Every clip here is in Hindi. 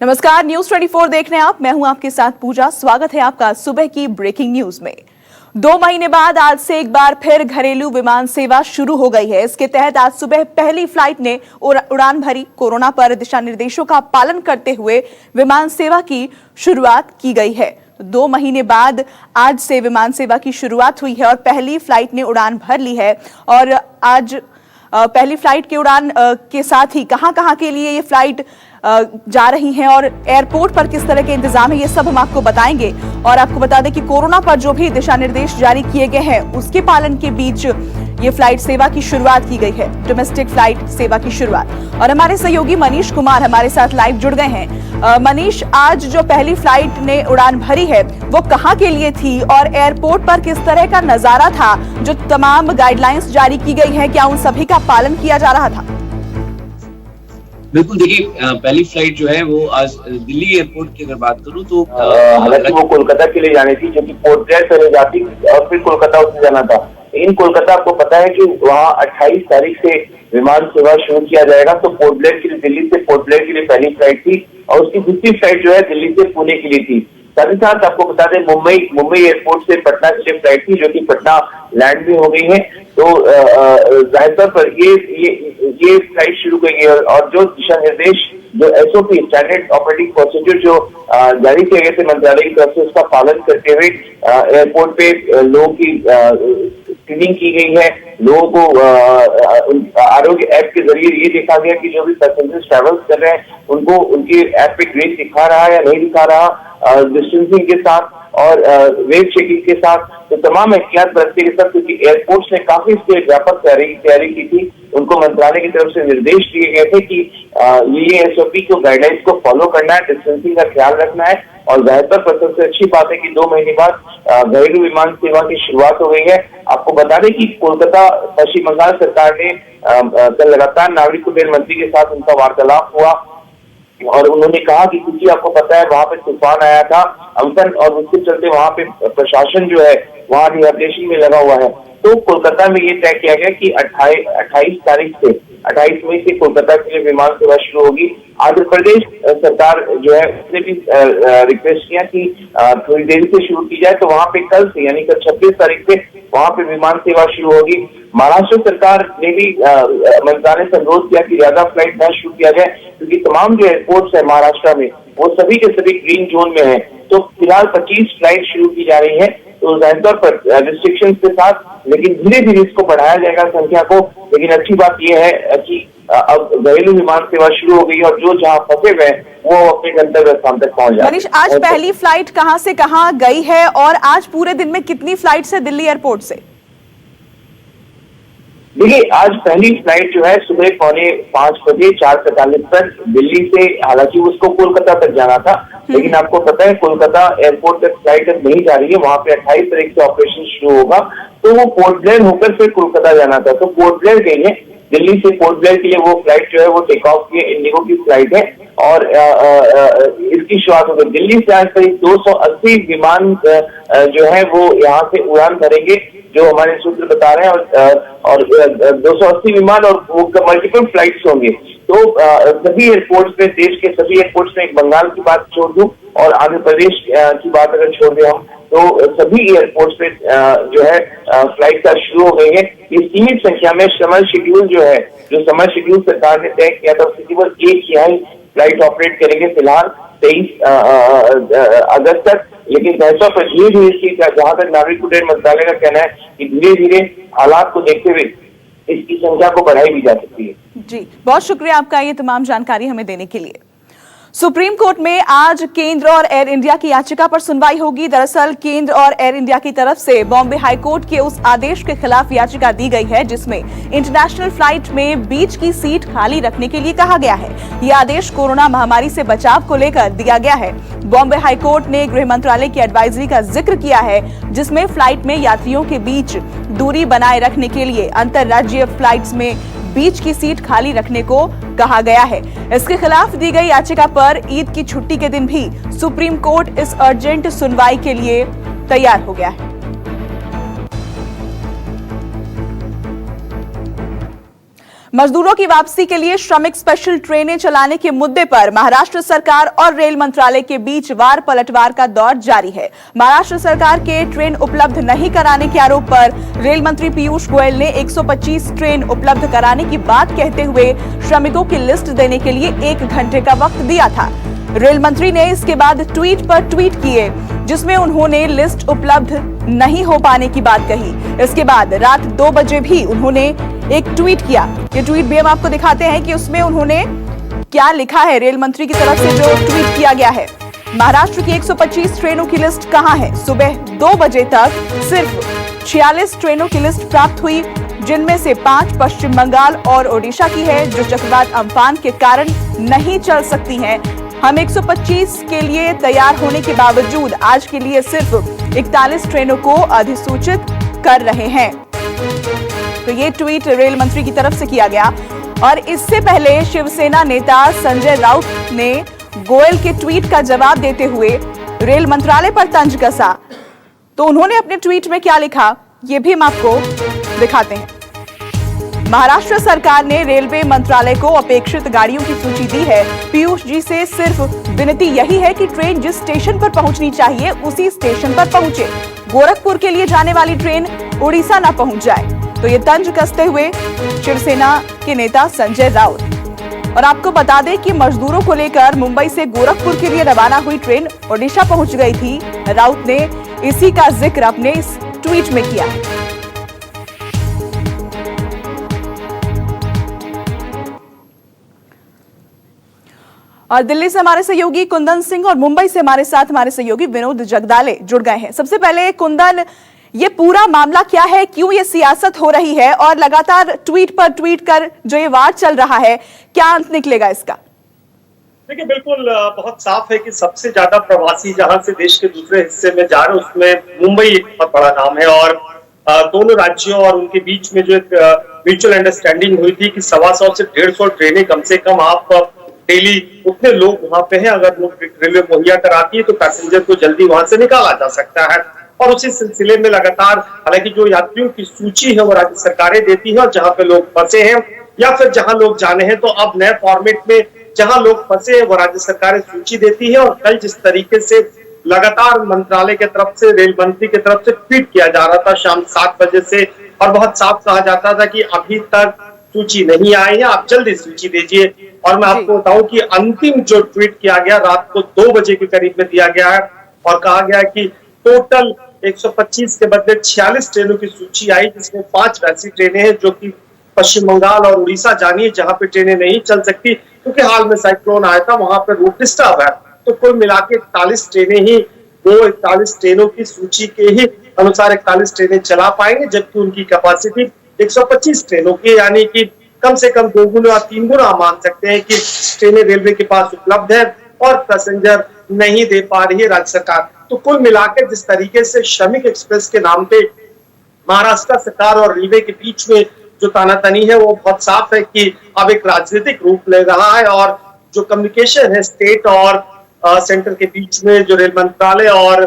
नमस्कार, न्यूज 24 देख रहे हैं आप। मैं हूं आपके साथ पूजा। स्वागत है आपका सुबह की ब्रेकिंग न्यूज में। 2 महीने बाद आज से एक बार फिर घरेलू विमान सेवा शुरू हो गई है। इसके तहत आज सुबह पहली फ्लाइट ने उड़ान भरी। कोरोना पर दिशा निर्देशों का पालन करते हुए विमान सेवा की शुरुआत की गई है। 2 महीने बाद आज से विमान सेवा की शुरुआत हुई है और पहली फ्लाइट ने उड़ान भर ली है। और आज पहली फ्लाइट के उड़ान के साथ ही कहां-कहां के लिए ये फ्लाइट जा रही हैं और एयरपोर्ट पर किस तरह के इंतजाम है, ये सब हम आपको बताएंगे। और आपको बता दें कि कोरोना पर जो भी दिशा निर्देश जारी किए गए हैं उसके पालन के बीच ये फ्लाइट सेवा की शुरुआत की गई है, डोमेस्टिक फ्लाइट सेवा की शुरुआत। और हमारे सहयोगी मनीष कुमार हमारे साथ लाइव जुड़ गए हैं। मनीष, आज जो पहली फ्लाइट ने उड़ान भरी है वो कहां के लिए थी और एयरपोर्ट पर किस तरह का नजारा था? जो तमाम गाइडलाइंस जारी की गई है, क्या उन सभी का पालन किया जा रहा था? बिल्कुल, देखिए पहली फ्लाइट जो है वो आज दिल्ली एयरपोर्ट की अगर बात करूं तो हालांकि वो कोलकाता के लिए जानी थी, जो कि पोर्ट ब्लेयर से जाती और फिर कोलकाता उसे जाना था। लेकिन कोलकाता आपको पता है कि वहाँ 28 तारीख से विमान सेवा शुरू किया जाएगा। तो पोर्ट ब्लेयर के लिए, दिल्ली से पोर्ट ब्लेयर के लिए पहली फ्लाइट थी और उसकी दूसरी फ्लाइट जो है दिल्ली से पुणे के लिए थी। साथ ही साथ आपको बता दें मुंबई एयरपोर्ट से पटना के लिए फ्लाइट थी, जो कि पटना लैंड भी हो गई है। तो जाहिर तौर पर ये फ्लाइट शुरू गई है और जो दिशा निर्देश, जो SOP स्टैंडर्ड ऑपरेटिंग प्रोसीजर जो जारी किए गए थे मंत्रालय की तरफ से, उसका पालन करते हुए एयरपोर्ट पे लोगों की स्क्रीनिंग की गई है। लोगों को आरोग्य ऐप के जरिए ये देखा गया कि जो भी पैसेंजर्स ट्रैवल कर रहे हैं उनको उनके ऐप पे ग्रेस दिखा रहा है या नहीं दिखा रहा, डिस्टेंसिंग के साथ और वेट चेकिंग के साथ। तो तमाम एहतियात बरतने के साथ, क्योंकि एयरपोर्ट्स ने काफी इसके व्यापक तैयारी की थी, उनको मंत्रालय की तरफ से निर्देश दिए गए थे कि ये SOP को गाइडलाइंस को फॉलो करना है, डिस्टेंसिंग का ख्याल रखना है। और जाहिर तौर सबसे अच्छी बात है कि 2 महीने बाद घरेलू विमान सेवा की शुरुआत हो गई है। आपको बता दें कि कोलकाता पश्चिम बंगाल सरकार ने कल लगातार नागरिक उड्डयन मंत्री के साथ उनका वार्तालाप हुआ और उन्होंने कहा कि क्योंकि आपको पता है वहां पे तूफान आया था अम्फन, और उसके चलते वहां पे प्रशासन जो है वहां रिहैबिलिटेशन में लगा हुआ है। तो कोलकाता में ये तय किया गया कि 28 मई से कोलकाता के लिए विमान सेवा शुरू होगी। आंध्र प्रदेश सरकार जो है उसने भी रिक्वेस्ट किया कि थोड़ी देरी से शुरू की जाए। तो वहां पे कल से, यानी कल 26 तारीख से वहां पे विमान सेवा शुरू होगी। महाराष्ट्र सरकार ने भी मंत्रालय से अनुरोध किया कि ज्यादा फ्लाइट न शुरू किया जाए, क्योंकि तमाम जो एयरपोर्ट्स है महाराष्ट्र में वो सभी के सभी ग्रीन जोन में है। तो फिलहाल 25 फ्लाइट शुरू की जा रही है। तो जाहिर तौर पर रिस्ट्रिक्शन के साथ, लेकिन धीरे धीरे इसको बढ़ाया जाएगा संख्या को। लेकिन अच्छी बात यह है कि अब घरेलू विमान सेवा शुरू हो गई और जो जहां फंसे हुए वो अपने गंतव्य स्थान तक पहुंच जाए। मनीष, आज पहली फ्लाइट कहां से कहां गई है और आज पूरे दिन में कितनी फ्लाइट्स है दिल्ली एयरपोर्ट से? देखिए, आज पहली फ्लाइट जो है सुबह 4:45 बजे 4:45 पर दिल्ली से, हालांकि उसको कोलकाता तक जाना था, लेकिन आपको पता है कोलकाता एयरपोर्ट तक फ्लाइट अब नहीं जा रही है। वहां पे 28 तारीख से ऑपरेशन शुरू होगा। तो वो पोर्ट ब्लेयर होकर फिर कोलकाता जाना था, तो पोर्ट ब्लेयर गई है। दिल्ली से पोर्ट ब्लेयर के लिए वो फ्लाइट जो है वो टेक ऑफ की इंडिगो की फ्लाइट है और इसकी शुरुआत होगी। दिल्ली से आज करीब 280 विमान जो है वो यहाँ से उड़ान भरेंगे, जो हमारे सूत्र बता रहे हैं। और 280 विमान और वो मल्टीपल फ्लाइट्स होंगे। तो सभी एयरपोर्ट्स में, देश के सभी एयरपोर्ट्स में, एक बंगाल की बात छोड़ दूं और आंध्र प्रदेश की बात अगर छोड़ दें हम, तो सभी एयरपोर्ट्स पे जो है फ्लाइट शुरू हो गई है। ये सीमित संख्या में समर शेड्यूल जो है, जो समर शेड्यूल सरकार ने तय किया था उससे केवल 1 फ्लाइट ऑपरेट करेंगे फिलहाल 23 अगस्त तक। लेकिन पैसा पर धीरे धीरे जहां तक नागरिक उड्डयन मंत्रालय का कहना है कि धीरे धीरे हालात को देखते हुए इसकी संख्या को बढ़ाई भी जा सकती है। जी, बहुत शुक्रिया आपका ये तमाम जानकारी हमें देने के लिए। सुप्रीम कोर्ट में आज केंद्र और एयर इंडिया की याचिका पर सुनवाई होगी। दरअसल केंद्र और एयर इंडिया की तरफ से बॉम्बे हाईकोर्ट के उस आदेश के खिलाफ याचिका दी गई है जिसमें इंटरनेशनल फ्लाइट में बीच की सीट खाली रखने के लिए कहा गया है। यह आदेश कोरोना महामारी से बचाव को लेकर दिया गया है। बॉम्बे हाईकोर्ट ने गृह मंत्रालय की एडवाइजरी का जिक्र किया है जिसमें फ्लाइट में यात्रियों के बीच दूरी बनाए रखने के लिए अंतरराज्यीय फ्लाइट्स में बीच की सीट खाली रखने को कहा गया है। इसके खिलाफ दी गई याचिका पर ईद की छुट्टी के दिन भी सुप्रीम कोर्ट इस अर्जेंट सुनवाई के लिए तैयार हो गया है। मजदूरों की वापसी के लिए श्रमिक स्पेशल ट्रेनें चलाने के मुद्दे पर महाराष्ट्र सरकार और रेल मंत्रालय के बीच वार पलटवार का दौर जारी है। महाराष्ट्र सरकार के ट्रेन उपलब्ध नहीं कराने के आरोप पर रेल मंत्री पीयूष गोयल ने 125 ट्रेन उपलब्ध कराने की बात कहते हुए श्रमिकों की लिस्ट देने के लिए 1 घंटे का वक्त दिया था। रेल मंत्री ने इसके बाद ट्वीट पर ट्वीट किए जिसमें उन्होंने लिस्ट उपलब्ध नहीं हो पाने की बात कही। इसके बाद रात 2 बजे भी उन्होंने एक ट्वीट किया। ये ट्वीट भी हम आपको दिखाते हैं कि उसमें उन्होंने क्या लिखा है। रेल मंत्री की तरफ से जो ट्वीट किया गया है, महाराष्ट्र की 125 ट्रेनों की लिस्ट कहां है? सुबह 2 बजे तक सिर्फ 46 ट्रेनों की लिस्ट प्राप्त हुई, जिनमें से 5 पश्चिम बंगाल और ओडिशा की है जो चक्रवात अम्फान के कारण नहीं चल सकती हैं। हम 125 के लिए तैयार होने के बावजूद आज के लिए सिर्फ 41 ट्रेनों को अधिसूचित कर रहे हैं। तो ये ट्वीट रेल मंत्री की तरफ से किया गया। और इससे पहले शिवसेना नेता संजय राउत ने गोयल के ट्वीट का जवाब देते हुए रेल मंत्रालय पर तंज कसा। तो उन्होंने अपने ट्वीट में क्या लिखा, ये भी हम आपको दिखाते हैं। महाराष्ट्र सरकार ने रेलवे मंत्रालय को अपेक्षित गाड़ियों की सूची दी है। पीयूष जी से सिर्फ विनती यही है कि ट्रेन जिस स्टेशन पर पहुंचनी चाहिए उसी स्टेशन पर पहुंचे। गोरखपुर के लिए जाने वाली ट्रेन उड़ीसा न पहुंच जाए। तो ये तंज कसते हुए शिवसेना के नेता संजय राउत। और आपको बता दें कि मजदूरों को लेकर मुंबई से गोरखपुर के लिए रवाना हुई ट्रेन ओडिशा पहुंच गई थी। राउत ने इसी का जिक्र अपने इस ट्वीट में किया। और दिल्ली से हमारे सहयोगी कुंदन सिंह और मुंबई से हमारे साथ हमारे सहयोगी विनोद जगदाले जुड़ गए हैं। सबसे पहले कुंदन, ये पूरा मामला क्या है, क्यों ये सियासत हो रही है और लगातार ट्वीट पर ट्वीट कर जो ये वार चल रहा है, क्या अंत निकलेगा इसका? देखिए, बिल्कुल बहुत साफ है कि सबसे ज्यादा प्रवासी जहां से देश के दूसरे हिस्से में जा रहे हैं उसमें मुंबई एक बहुत बड़ा नाम है। और दोनों राज्यों और उनके बीच में जो एक म्यूचुअल अंडरस्टैंडिंग हुई थी कि 125 से 150 ट्रेनें कम से कम आप डेली उतने लोग वहां पे हैं, अगर रेलवे मुहैया कराती है तो पैसेंजर को जल्दी वहां से निकाला जा सकता है। और उसी सिलसिले में लगातार हालांकि जो यात्रियों की सूची है वो राज्य सरकारें देती है और जहां पे लोग फंसे हैं या फिर जहां लोग जाने हैं, तो अब नए फॉर्मेट में जहां लोग फंसे हैं वो राज्य सरकारें सूची देती है। और कल जिस तरीके से लगातार मंत्रालय की तरफ से, रेल मंत्री की तरफ से ट्वीट किया जा रहा था शाम 7 बजे से, और बहुत साफ कहा जाता था कि अभी तक सूची नहीं आई है, आप जल्दी सूची दीजिए। और मैं आपको बताऊं कि अंतिम जो ट्वीट किया गया रात को 2 बजे के करीब में दिया गया है और कहा गया कि टोटल 125 के बदले 46 ट्रेनों की सूची आई, जिसमें 5 वैसी ट्रेनें हैं जो कि पश्चिम बंगाल और उड़ीसा जानी है, जहां पे ट्रेनें नहीं चल सकती क्योंकि हाल में साइक्लोन आया था, वहां पर रूट डिस्टर्ब है। तो कुल मिला के 41 ट्रेनें ही, वो 41 ट्रेनों की सूची के ही अनुसार 41 ट्रेनें चला पाएंगे, जबकि उनकी कैपेसिटी 125 ट्रेनों की, यानी कि कम से कम 2 गुना या 3 गुना मान सकते हैं कि ट्रेनें रेलवे के पास उपलब्ध है और पैसेंजर नहीं दे पा रही है राज्य सरकार। तो कुल मिलाकर जिस तरीके से श्रमिक एक्सप्रेस के नाम पे महाराष्ट्र सरकार और रेलवे के बीच में जो तानातनी है वो बहुत साफ है कि अब एक राजनीतिक रूप ले रहा है। और जो कम्युनिकेशन है स्टेट और सेंटर के बीच में, जो रेल मंत्रालय और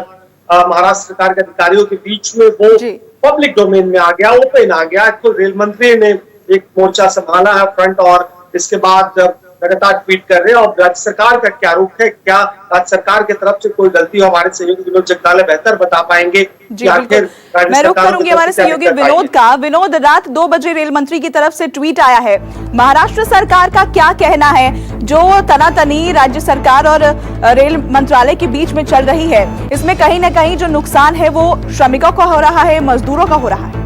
महाराष्ट्र सरकार के अधिकारियों के बीच में, वो पब्लिक डोमेन में आ गया, ओपन आ गया। तो रेल मंत्री ने एक मोर्चा संभाला है फ्रंट, और इसके बाद लगातार ट्वीट कर रहे हैं। और राज्य सरकार का क्या रुख है, क्या राज्य सरकार की तरफ से कोई गलती हो, हमारे सहयोगी विनोद जगदाले बेहतर बता पाएंगे। मैं रुक करूंगी हमारे सहयोगी विनोद का। विनोद, रात 2 बजे रेल मंत्री की तरफ से ट्वीट आया है, महाराष्ट्र सरकार का क्या कहना है जो तनातनी राज्य सरकार और रेल मंत्रालय के बीच में चल रही है, इसमें कहीं ना कहीं जो नुकसान है वो श्रमिकों का हो रहा है, मजदूरों का हो रहा है?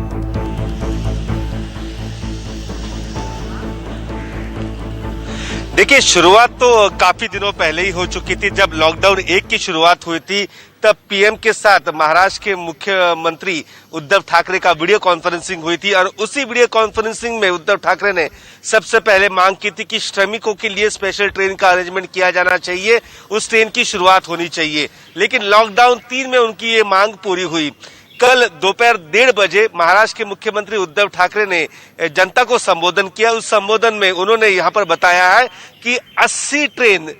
देखिए, शुरुआत तो काफी दिनों पहले ही हो चुकी थी। जब लॉकडाउन 1 की शुरुआत हुई थी तब पीएम के साथ महाराष्ट्र के मुख्यमंत्री उद्धव ठाकरे का वीडियो कॉन्फ्रेंसिंग हुई थी और उसी वीडियो कॉन्फ्रेंसिंग में उद्धव ठाकरे ने सबसे पहले मांग की थी कि श्रमिकों के लिए स्पेशल ट्रेन का अरेंजमेंट किया जाना चाहिए, उस ट्रेन की शुरुआत होनी चाहिए। लेकिन लॉकडाउन 3 में उनकी ये मांग पूरी हुई। कल दोपहर 1:30 बजे महाराष्ट्र के मुख्यमंत्री उद्धव ठाकरे ने जनता को संबोधन किया। उस संबोधन में उन्होंने यहाँ पर बताया है कि 80 ट्रेन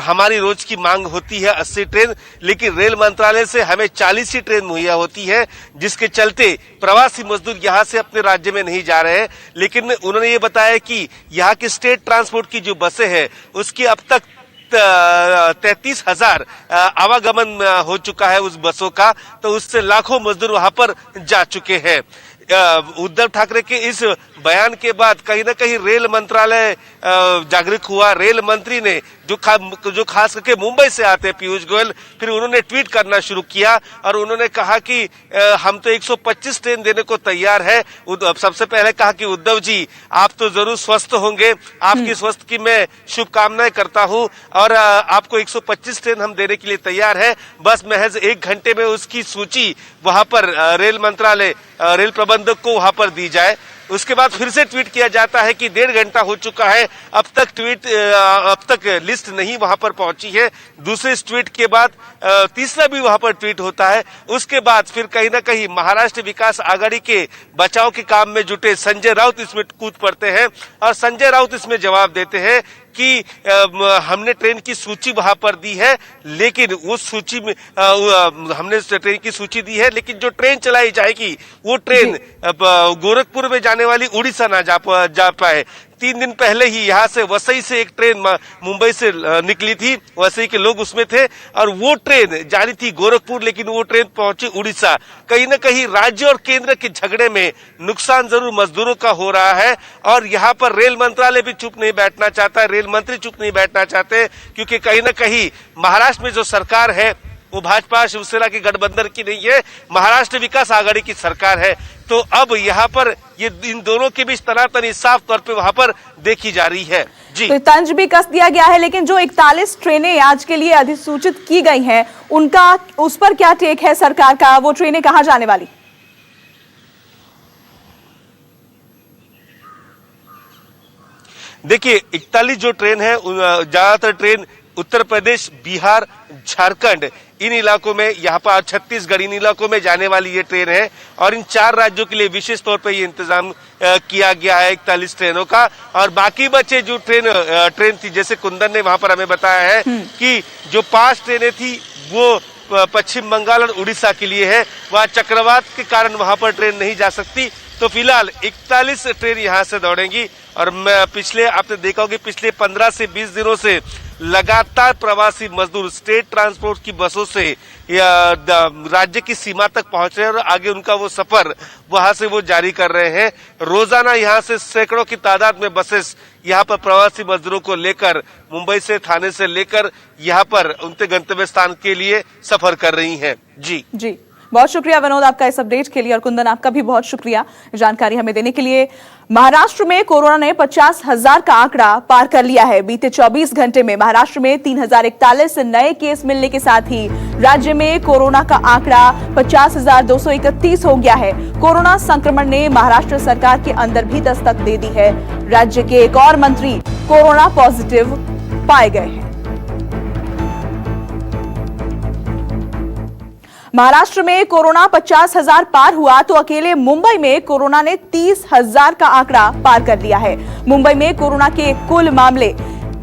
हमारी रोज की मांग होती है 80 ट्रेन, लेकिन रेल मंत्रालय से हमें 40 ही ट्रेन मुहैया होती है, जिसके चलते प्रवासी मजदूर यहाँ से अपने राज्य में नहीं जा रहे हैं। लेकिन उन्होंने ये बताया कि यहाँ की स्टेट ट्रांसपोर्ट की जो बसें हैं उसकी अब तक 33,000 आवागमन हो चुका है उस बसों का, तो उससे लाखों मजदूर वहां पर जा चुके हैं। उद्धव ठाकरे के इस बयान के बाद कहीं ना कहीं रेल मंत्रालय जागरूक हुआ। रेल मंत्री ने जो खास करके मुंबई से आते हैं पीयूष गोयल, फिर उन्होंने ट्वीट करना शुरू किया और उन्होंने कहा कि हम तो 125 ट्रेन देने को तैयार है। सबसे पहले कहा कि उद्धव जी आप तो जरूर स्वस्थ होंगे, आपकी स्वस्थ की मैं शुभकामनाएं करता हूं और आपको 125 ट्रेन हम देने के लिए तैयार है। बस महज 1 घंटे में उसकी सूची वहां पर रेल मंत्रालय रेल प्रबंधक को वहां पर दी जाए। उसके बाद फिर से ट्वीट किया जाता है कि 1.5 घंटा हो चुका है, अब तक लिस्ट नहीं वहां पर पहुंची है। दूसरे ट्वीट के बाद तीसरा भी वहां पर ट्वीट होता है। उसके बाद फिर कहीं ना कहीं महाराष्ट्र विकास आघाड़ी के बचाव के काम में जुटे संजय राउत इसमें कूद पड़ते हैं और संजय राउत इसमें जवाब देते हैं कि हमने ट्रेन की सूची वहां पर दी है, लेकिन उस सूची में हमने ट्रेन की सूची दी है, लेकिन जो ट्रेन चलाई जाएगी वो ट्रेन गोरखपुर में जाने वाली उड़ीसा ना जा पाए। 3 दिन पहले ही यहाँ से वसई से एक ट्रेन मुंबई से निकली थी, वसई के लोग उसमें थे और वो ट्रेन जानी थी गोरखपुर, लेकिन वो ट्रेन पहुंची उड़ीसा। कहीं ना कहीं राज्य और केंद्र के झगड़े में नुकसान जरूर मजदूरों का हो रहा है और यहाँ पर रेल मंत्रालय भी चुप नहीं बैठना चाहता है, रेल मंत्री चुप नहीं बैठना चाहते, क्योंकि कहीं ना कहीं महाराष्ट्र में जो सरकार है वो भाजपा शिवसेना के गठबंधन की नहीं है, महाराष्ट्र विकास आघाड़ी की सरकार है। तो अब यहाँ पर ये इन दोनों के बीच तनातनी साफ तौर पे वहां पर देखी जा रही है। जी, तो तंज भी कस दिया गया है, लेकिन जो 41 ट्रेनें आज के लिए अधिसूचित की गई हैं, उनका उस पर क्या टेक है सरकार का? वो ट्रेनें कहां जाने वाली? देखिए 41 जो ट्रेन है, ज्यादातर ट्रेन उत्तर प्रदेश, बिहार, झारखंड इन इलाकों में, यहाँ पर छत्तीसगढ़ इन इलाकों में जाने वाली ये ट्रेन है और इन 4 राज्यों के लिए विशेष तौर पर ये इंतजाम किया गया है 41 ट्रेनों का। और बाकी बचे जो ट्रेन थी, जैसे कुंदन ने वहां पर हमें बताया है कि जो 5 ट्रेनें थी वो पश्चिम बंगाल और उड़ीसा के लिए है, वहां चक्रवात के कारण वहां पर ट्रेन नहीं जा सकती। तो फिलहाल 41 ट्रेन यहाँ से दौड़ेंगी और आपने देखा होगा पिछले 15 से 20 दिनों से लगातार प्रवासी मजदूर स्टेट ट्रांसपोर्ट की बसों से राज्य की सीमा तक पहुंच रहे हैं और आगे उनका वो सफर वहां से वो जारी कर रहे हैं। रोजाना यहाँ से सैकड़ों की तादाद में बसेस यहाँ पर प्रवासी मजदूरों को लेकर मुंबई से, थाने से लेकर यहाँ पर उनके गंतव्य स्थान के लिए सफर कर रही हैं। जी, बहुत शुक्रिया विनोद आपका इस अपडेट के लिए, और कुंदन आपका भी बहुत शुक्रिया जानकारी हमें देने के लिए। महाराष्ट्र में कोरोना ने 50,000 का आंकड़ा पार कर लिया है। बीते 24 घंटे में महाराष्ट्र में 3,041 नए केस मिलने के साथ ही राज्य में कोरोना का आंकड़ा 50,231 हो गया है। कोरोना संक्रमण ने महाराष्ट्र सरकार के अंदर भी दस्तक दे दी है। राज्य के एक और मंत्री कोरोना पॉजिटिव पाए गए हैं। महाराष्ट्र में कोरोना 50,000 पार हुआ तो अकेले मुंबई में कोरोना ने 30,000 का आंकड़ा पार कर लिया है। मुंबई में कोरोना के कुल मामले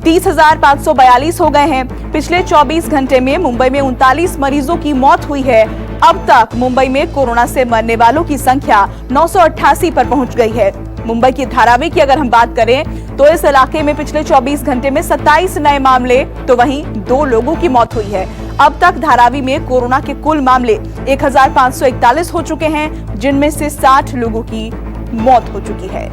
30,542 हो गए हैं। पिछले 24 घंटे में मुंबई में 39 मरीजों की मौत हुई है। अब तक मुंबई में कोरोना से मरने वालों की संख्या 988 पर पहुंच गई है। मुंबई की धारावी की अगर हम बात करें तो इस इलाके में पिछले 24 घंटे में 27 नए मामले तो वहीं 2 लोगों की मौत हुई है। अब तक धारावी में कोरोना के कुल मामले 1,541 हो चुके हैं, जिनमें से 60 लोगों की मौत हो चुकी है।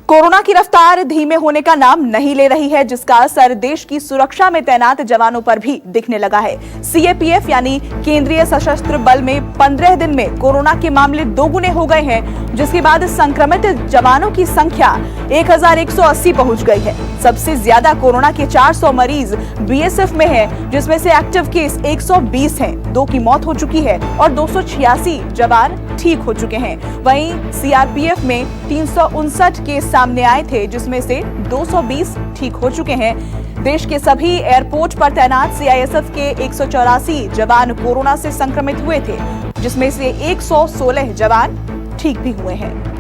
कोरोना की रफ्तार धीमे होने का नाम नहीं ले रही है, जिसका असर देश की सुरक्षा में तैनात जवानों पर भी दिखने लगा है। सीएपीएफ यानी केंद्रीय सशस्त्र बल में 15 दिन में कोरोना के मामले दोगुने हो गए हैं, जिसके बाद संक्रमित जवानों की संख्या 1,180 पहुंच गई है। सबसे ज्यादा कोरोना के 400 मरीज बीएसएफ में है, जिसमें से एक्टिव केस 120 हैं, 2 की मौत हो चुकी है और 286 जवान ठीक हो चुके हैं। वहीं सीआरपीएफ में 359 केस सामने आए थे, जिसमें से 220 ठीक हो चुके हैं। देश के सभी एयरपोर्ट पर तैनात सीआईएसएफ के 184 जवान कोरोना से संक्रमित हुए थे, जिसमें से 116 जवान ठीक भी हुए हैं।